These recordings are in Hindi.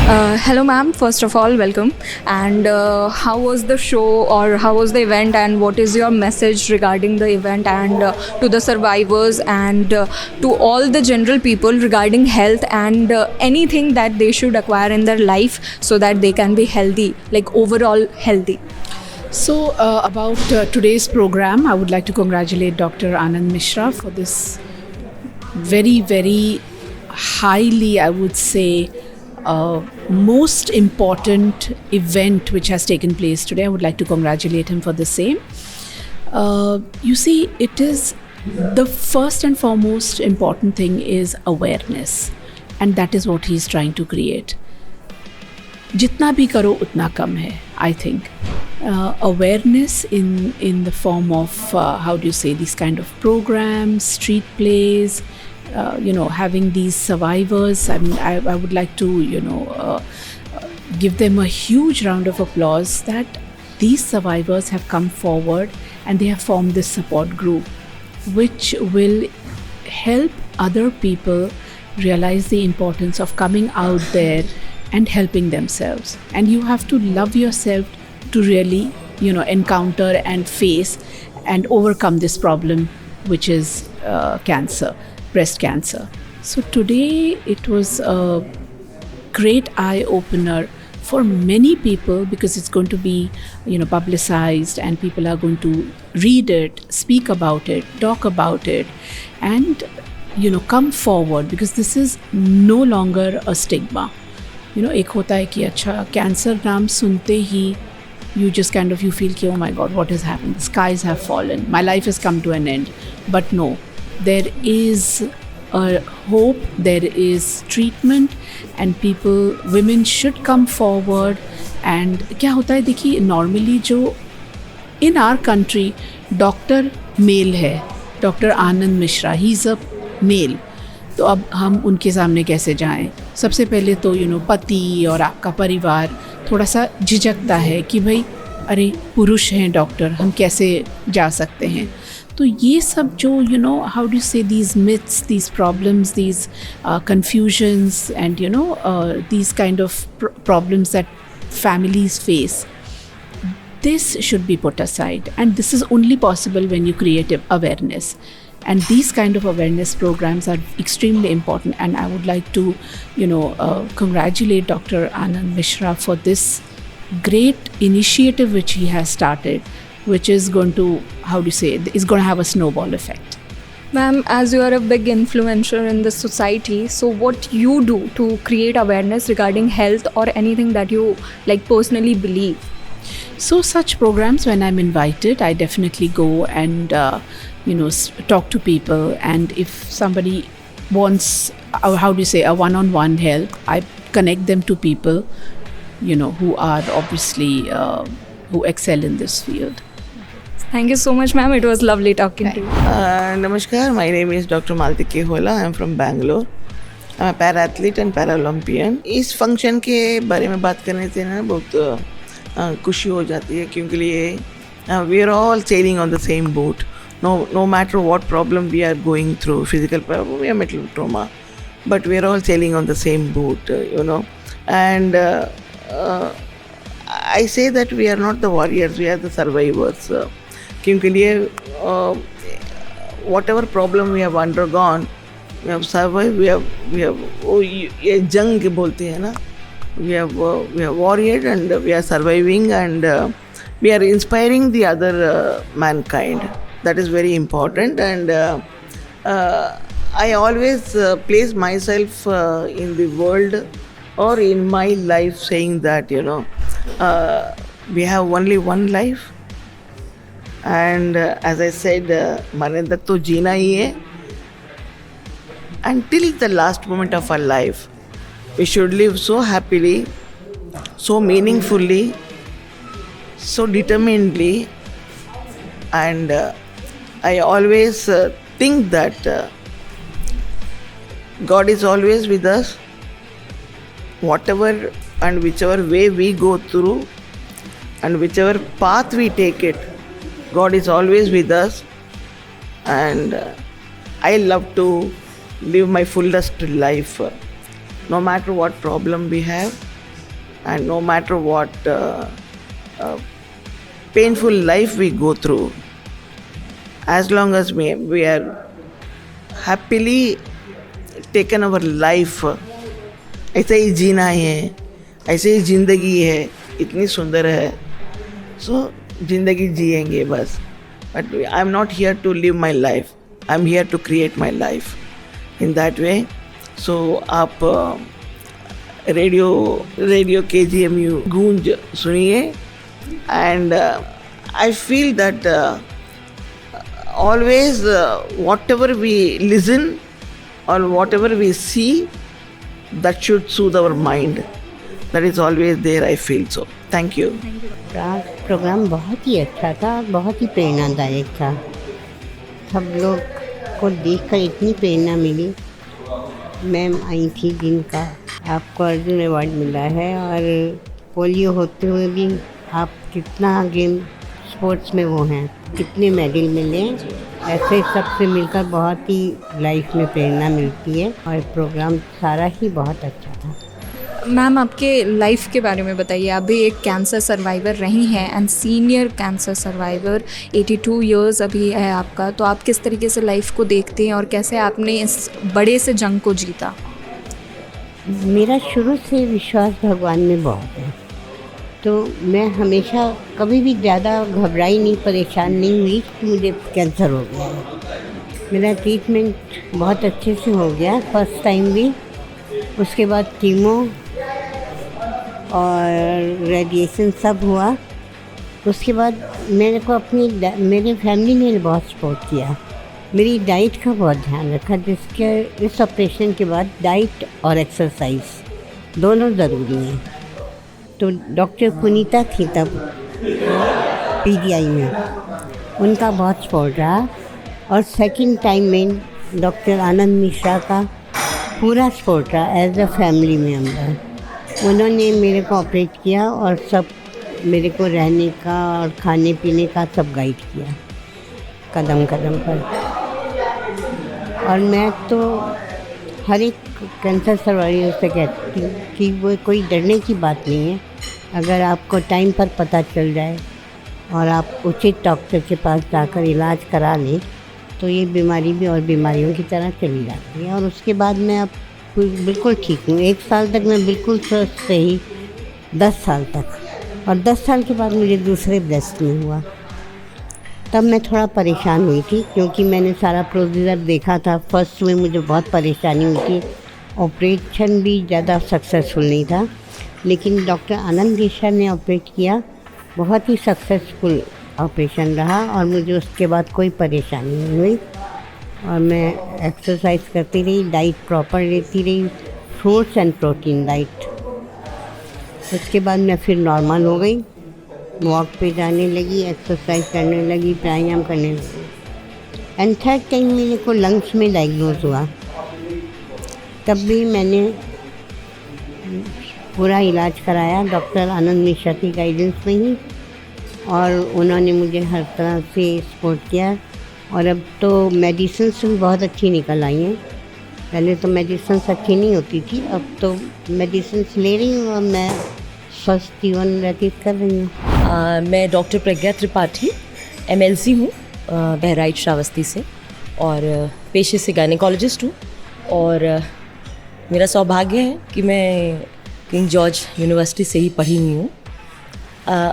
Hello, ma'am. First of all, welcome. And how was the show or how was the event, and what is your message regarding the event and to the survivors and to all the general people regarding health and anything that they should acquire in their life so that they can be healthy, like overall healthy? So, about today's program, I would like to congratulate Dr. Anand Mishra for this very, very highly, I would say, most important event which has taken place today. I would like to congratulate him for the same. You see, it is the first and foremost important thing is awareness, and that is what he is trying to create. जितना भी करो उतना कम है, I think. Awareness in the form of how do you say, these kind of programs, street plays, having these survivors. I mean, I would like to give them a huge round of applause that these survivors have come forward and they have formed this support group, which will help other people realize the importance of coming out there and helping themselves. And you have to love yourself to really encounter and face and overcome this problem, which is cancer, breast cancer. So today it was a great eye opener for many people, because it's going to be publicized and people are going to read it, speak about it, talk about it, and come forward, because this is no longer a stigma. एक होता है कि अच्छा कैंसर नाम सुनते ही you just kind of, you feel कि oh my god, what has happened, the skies have fallen, my life has come to an end. But no, there is a hope, there is treatment, and women should come forward. And क्या होता है, देखिए normally जो in our country doctor male है, doctor Anand Mishra, he is a male. तो अब हम उनके सामने कैसे जाएं? सबसे पहले तो पति और आपका परिवार थोड़ा सा झिझकता है कि भाई अरे पुरुष हैं डॉक्टर, हम कैसे जा सकते हैं. तो ये सब जो हाउ डू से these myths, these problems, these confusions, and these kind of problems that families face, this should be put aside, and this is only possible when you create awareness. And these kind of awareness programs are extremely important, and I would like to congratulate Dr. Anand Mishra for this great initiative which he has started, which is going to, is going to have a snowball effect. Ma'am, as you are a big influencer in the society, so what you do to create awareness regarding health or anything that you personally believe? So such programs, when I'm invited, I definitely go and talk to people. And if somebody wants a one-on-one help, I connect them to people who are obviously who excel in this field. Thank you so much, ma'am. It was lovely talking to you. Namaskar, my name is Dr. Malti Kehola. I am from Bangalore. I'm a para-athlete and Paralympian. इस फंक्शन के बारे में बात करने से ना बहुत खुशी हो जाती है, क्योंकि we are all sailing on the same boat. No matter what problem we are going through, physical problem or mental trauma, but we are all sailing on the same boat, And I say that we are not the warriors, we are the survivors. क्योंकि whatever problem we have undergone, we have survived. We have ये जंग बोलते हैं ना, we have warrior and we are surviving, and we are inspiring the other mankind. That is very important. And I always place myself in the world or in my life saying that we have only one life, and as I said, मरने तक तो जीना ही है. Until the last moment of our life, we should live so happily, so meaningfully, so determinedly. And I always think that God is always with us. Whatever and whichever way we go through and whichever path we take it, God is always with us. And I love to live my fullest life. No matter what problem we have, and no matter what painful life we go through, as long as we are happily taken our life, ऐसे ही जीना है, ऐसे ही ज़िंदगी है, इतनी सुंदर है, सो ज़िंदगी जिएंगे बस. But I am not here to live my life. I am here to create my life in that way. So आप रेडियो KGMU गूंज सुनिए, and I feel that always whatever we listen or whatever we see, that should soothe our mind. That is always there, I feel so. Thank you. Programme बहुत ही अच्छा था, बहुत ही प्रेरणादायक था. सब लोग को देखकर इतनी प्रेरणा मिली. मैम आई थी जिनका आपको अर्जुन अवार्ड मिला है, और पोलियो होते हुए भी आप कितना गेम स्पोर्ट्स में वो हैं, कितने मेडल मिले. ऐसे सबसे मिलकर बहुत ही लाइफ में प्रेरणा मिलती है, और प्रोग्राम सारा ही बहुत अच्छा था. मैम, आपके लाइफ के बारे में बताइए. आप भी एक कैंसर सर्वाइवर रही हैं and senior cancer survivor. 82 years अभी है आपका. तो आप किस तरीके से लाइफ को देखते हैं और कैसे आपने इस बड़े से जंग को जीता? मेरा शुरू से विश्वास भगवान में बहुत है, तो मैं हमेशा कभी भी ज़्यादा घबराई नहीं, परेशान नहीं हुई कि मुझे कैंसर हो गया है. मेरा ट्रीटमेंट बहुत अच्छे से हो गया फर्स्ट टाइम भी. उसके बाद कीमो और रेडिएशन सब हुआ. उसके बाद मेरे को मेरे फैमिली ने बहुत सपोर्ट किया. मेरी डाइट का बहुत ध्यान रखा, जिसके इस ऑपरेशन के बाद डाइट और एक्सरसाइज दोनों ज़रूरी हैं. तो डॉक्टर पुनीता थी तब PGI में, उनका बहुत सपोर्ट रहा. और सेकंड टाइम में डॉक्टर आनंद मिश्रा का पूरा सपोर्ट रहा एज अ फैमिली मेम्बर. उन्होंने मेरे को ऑपरेट किया और सब मेरे को रहने का और खाने पीने का सब गाइड किया कदम कदम पर. और मैं तो हर एक कैंसर सर्वाइवर से कहती हूँ कि वो कोई डरने की बात नहीं है. अगर आपको टाइम पर पता चल जाए और आप उचित डॉक्टर के पास जाकर इलाज करा लें, तो ये बीमारी भी और बीमारियों की तरह चली जाती है. और उसके बाद मैं अब बिल्कुल ठीक हूँ. 1 साल तक मैं बिल्कुल स्वस्थ रही, 10 साल तक. और 10 साल के बाद मुझे दूसरे ब्रेस्ट में हुआ. तब मैं थोड़ा परेशान हुई थी, क्योंकि मैंने सारा प्रोसीजर देखा था. फर्स्ट में मुझे बहुत परेशानी हुई थी. ऑपरेशन भी ज़्यादा सक्सेसफुल नहीं था, लेकिन डॉक्टर आनंद मिश्रा ने ऑपरेट किया. बहुत ही सक्सेसफुल ऑपरेशन रहा और मुझे उसके बाद कोई परेशानी नहीं हुई. और मैं एक्सरसाइज करती रही, डाइट प्रॉपर लेती रही, फ्रूट्स एंड प्रोटीन डाइट. उसके बाद मैं फिर नॉर्मल हो गई, वॉक पे जाने लगी, एक्सरसाइज करने लगी, प्राणायाम करने लगी. एंड थर्ड टाइम मेरे को लंग्स में डायग्नोज हुआ. तब भी मैंने पूरा इलाज कराया डॉक्टर आनंद मिश्रा की गाइडेंस में ही, और उन्होंने मुझे हर तरह से सपोर्ट किया. और अब तो मेडिसिन भी बहुत अच्छी निकल आई हैं. पहले तो मेडिसिन अच्छी नहीं होती थी, अब तो मेडिसिन ले रही हूँ और मैं स्वस्थ जीवन व्यतीत कर रही हूँ. मैं डॉक्टर प्रज्ञा त्रिपाठी MLC हूँ, बहराइच श्रावस्ती से, और पेशे से गायनेकोलॉजिस्ट हूँ. और मेरा सौभाग्य है कि मैं किंग जॉर्ज यूनिवर्सिटी से ही पढ़ी हुई हूँ.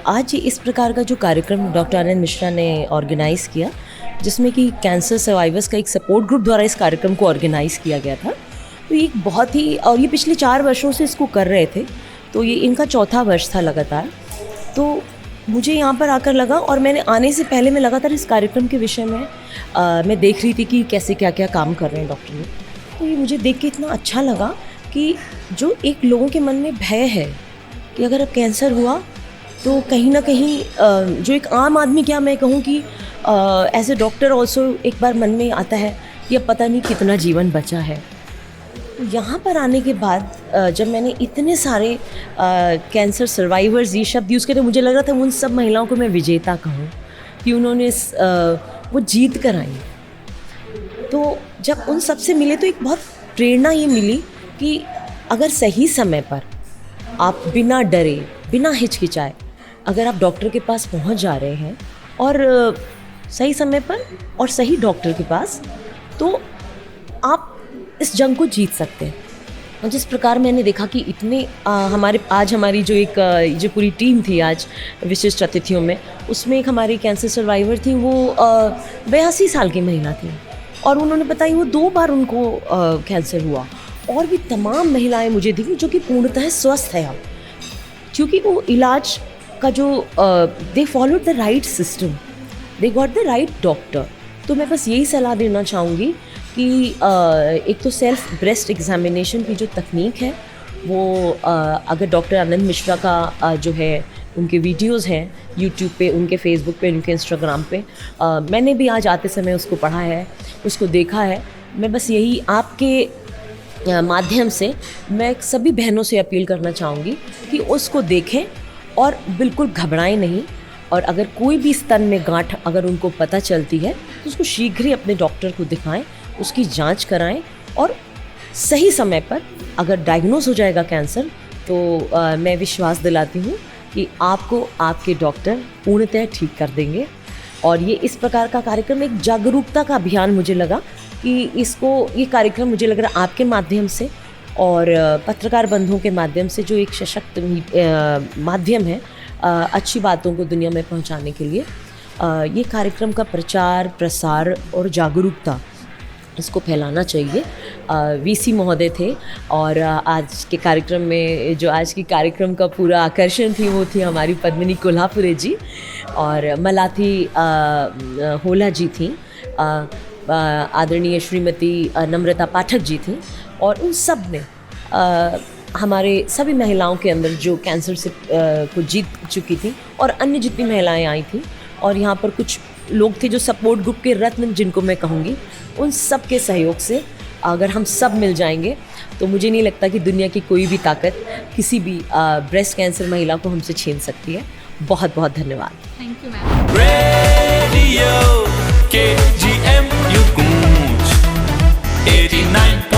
आज इस प्रकार का जो कार्यक्रम डॉक्टर आनंद मिश्रा ने ऑर्गेनाइज़ किया, जिसमें कि कैंसर सर्वाइवर्स का एक सपोर्ट ग्रुप द्वारा इस कार्यक्रम को ऑर्गेनाइज़ किया गया था. तो ये बहुत ही, और ये पिछले 4 वर्षों से इसको कर रहे थे, तो ये इनका 4था वर्ष था लगातार. तो मुझे यहाँ पर आकर लगा, और मैंने आने से पहले मैं लगातार इस कार्यक्रम के विषय में मैं देख रही थी कि कैसे क्या क्या काम कर रहे हैं डॉक्टर लोग. तो ये मुझे देख के इतना अच्छा लगा कि जो एक लोगों के मन में भय है कि अगर अब कैंसर हुआ तो कहीं ना कहीं जो एक आम आदमी, क्या मैं कहूँ कि एज ए डॉक्टर ऑल्सो एक बार मन में आता है कि अब पता नहीं कितना जीवन बचा है. यहाँ पर आने के बाद जब मैंने इतने सारे कैंसर सर्वाइवर्स, ये शब्द यूज़ करे, मुझे लग रहा था उन सब महिलाओं को मैं विजेता कहूँ कि उन्होंने वो जीत कर आई. तो जब उन सब से मिले तो एक बहुत प्रेरणा ये मिली कि अगर सही समय पर आप बिना डरे, बिना हिचकिचाए अगर आप डॉक्टर के पास पहुंच जा रहे हैं और सही समय पर और सही डॉक्टर के पास, तो आप इस जंग को जीत सकते हैं। और जिस प्रकार मैंने देखा कि इतने हमारी जो पूरी टीम थी आज विशिष्ट अतिथियों में, उसमें एक हमारी कैंसर सर्वाइवर थी, वो 82 साल की महिला थी और उन्होंने बताई वो 2 बार उनको कैंसर हुआ। और भी तमाम महिलाएं मुझे दिखी जो कि पूर्णतः स्वस्थ है अब, क्योंकि वो इलाज का जो they followed the right system, they got the right doctor. तो मैं बस यही सलाह देना चाहूँगी कि एक तो सेल्फ ब्रेस्ट एग्जामिनेशन की जो तकनीक है वो अगर डॉक्टर आनंद मिश्रा का जो है उनके वीडियोस हैं यूट्यूब पे, उनके फेसबुक पे, उनके इंस्टाग्राम पे, मैंने भी आज आते समय उसको पढ़ा है, उसको देखा है। मैं बस यही आपके माध्यम से मैं सभी बहनों से अपील करना चाहूँगी कि उसको देखें और बिल्कुल घबराएं नहीं। और अगर कोई भी स्तन में गांठ अगर उनको पता चलती है तो उसको शीघ्र ही अपने डॉक्टर को दिखाएं, उसकी जांच कराएं और सही समय पर अगर डायग्नोज हो जाएगा कैंसर तो मैं विश्वास दिलाती हूँ कि आपको आपके डॉक्टर पूर्णतः ठीक कर देंगे। और ये इस प्रकार का कार्यक्रम एक जागरूकता का अभियान मुझे लगा कि ये कार्यक्रम मुझे लग रहा आपके माध्यम से और पत्रकार बंधुओं के माध्यम से जो एक सशक्त माध्यम है अच्छी बातों को दुनिया में पहुंचाने के लिए, ये कार्यक्रम का प्रचार प्रसार और जागरूकता इसको फैलाना चाहिए। वीसी महोदय थे और आज के कार्यक्रम में जो आज की कार्यक्रम का पूरा आकर्षण थी वो थी हमारी पद्मिनी कोल्हापुरे जी और मलाथी होला जी थी, आदरणीय श्रीमती नम्रता पाठक जी थी और उन सब ने हमारे सभी महिलाओं के अंदर जो कैंसर से को जीत चुकी थी और अन्य जितनी महिलाएं आई थी और यहाँ पर कुछ लोग थे जो सपोर्ट ग्रुप के रत्न जिनको मैं कहूँगी, उन सब के सहयोग से अगर हम सब मिल जाएंगे तो मुझे नहीं लगता कि दुनिया की कोई भी ताकत किसी भी ब्रेस्ट कैंसर महिला को हमसे छीन सकती है। बहुत बहुत धन्यवाद। Thank you ma'am. Radio KGM 89